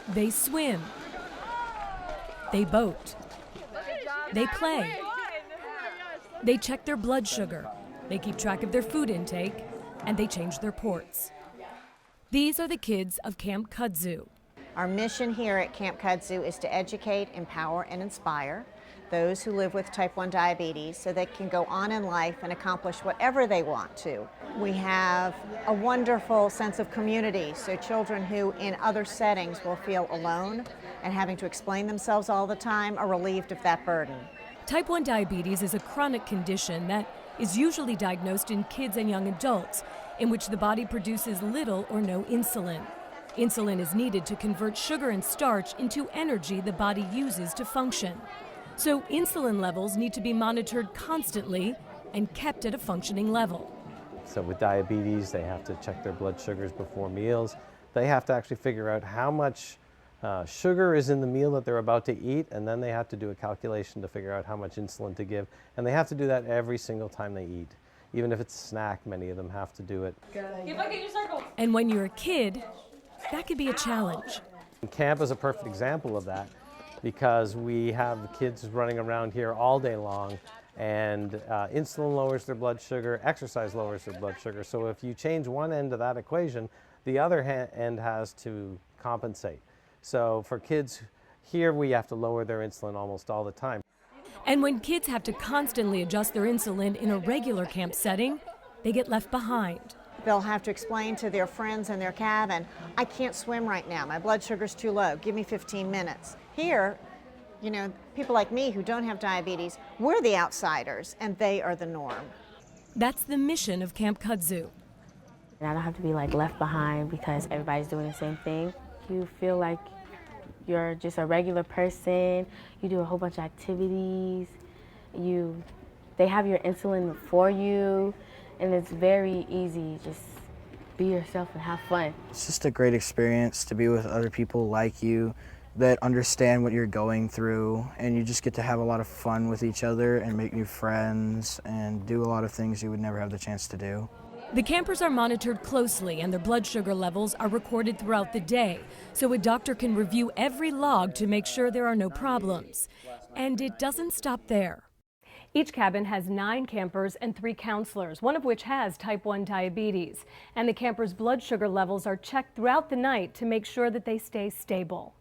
They swim. They boat. They play. They check their blood sugar. They keep track of their food intake. And they change their ports. These are the kids of Camp Kudzu. Our mission here at Camp Kudzu is to educate, empower, and inspire those who live with type 1 diabetes so they can go on in life and accomplish whatever they want to. We have a wonderful sense of community, so children who in other settings will feel alone and having to explain themselves all the time are relieved of that burden. Type 1 diabetes is a chronic condition that is usually diagnosed in kids and young adults, in which the body produces little or no insulin. Insulin is needed to convert sugar and starch into energy the body uses to function. So insulin levels need to be monitored constantly and kept at a functioning level. So with diabetes, they have to check their blood sugars before meals. They have to actually figure out how much sugar is in the meal that they're about to eat, and then they have to do a calculation to figure out how much insulin to give. And they have to do that every single time they eat. Even if it's a snack, many of them have to do it. And when you're a kid, that could be a challenge. Camp is a perfect example of that, because we have kids running around here all day long, and insulin lowers their blood sugar, exercise lowers their blood sugar. So if you change one end of that equation, the other end has to compensate. So for kids here, we have to lower their insulin almost all the time. And when kids have to constantly adjust their insulin in a regular camp setting, they get left behind. They'll have to explain to their friends in their cabin, I can't swim right now, my blood sugar's too low, give me 15 minutes. Here, you know, people like me who don't have diabetes, we're the outsiders and they are the norm. That's the mission of Camp Kudzu. And I don't have to be like left behind because everybody's doing the same thing. You feel like you're just a regular person. You do a whole bunch of activities. They have your insulin for you, and it's very easy. Just be yourself and have fun. It's just a great experience to be with other people like you that understand what you're going through, and you just get to have a lot of fun with each other and make new friends and do a lot of things you would never have the chance to do. The campers are monitored closely and their blood sugar levels are recorded throughout the day, so a doctor can review every log to make sure there are no problems. And it doesn't stop there. Each cabin has 9 campers and 3 counselors, one of which has type 1 diabetes. And the campers' blood sugar levels are checked throughout the night to make sure that they stay stable.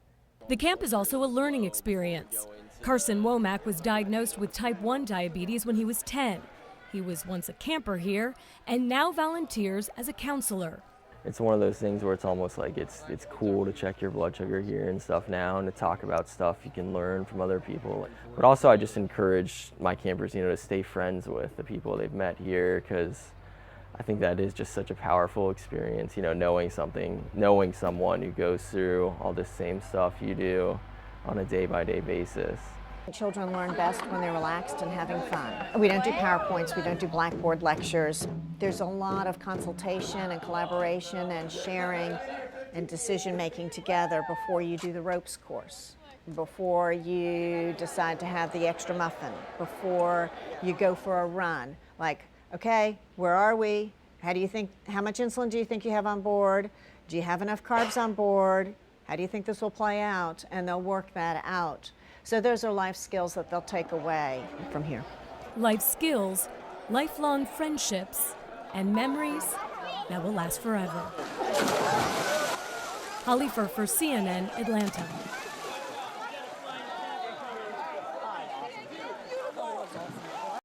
The camp is also a learning experience. Carson Womack was diagnosed with type 1 diabetes when he was 10. He was once a camper here and now volunteers as a counselor. It's one of those things where it's almost like it's cool to check your blood sugar here and stuff now, and to talk about stuff you can learn from other people. But also I just encourage my campers, to stay friends with the people they've met here, because I think that is just such a powerful experience, knowing someone who goes through all the same stuff you do on a day-by-day basis. Children learn best when they're relaxed and having fun. We don't do PowerPoints, we don't do blackboard lectures. There's a lot of consultation and collaboration and sharing and decision making together before you do the ropes course, before you decide to have the extra muffin, before you go for a run. Like, okay, where are we? How much insulin do you think you have on board? Do you have enough carbs on board? How do you think this will play out? And they'll work that out. So those are life skills that they'll take away from here. Life skills, lifelong friendships, and memories that will last forever. Holly Furr for CNN, Atlanta.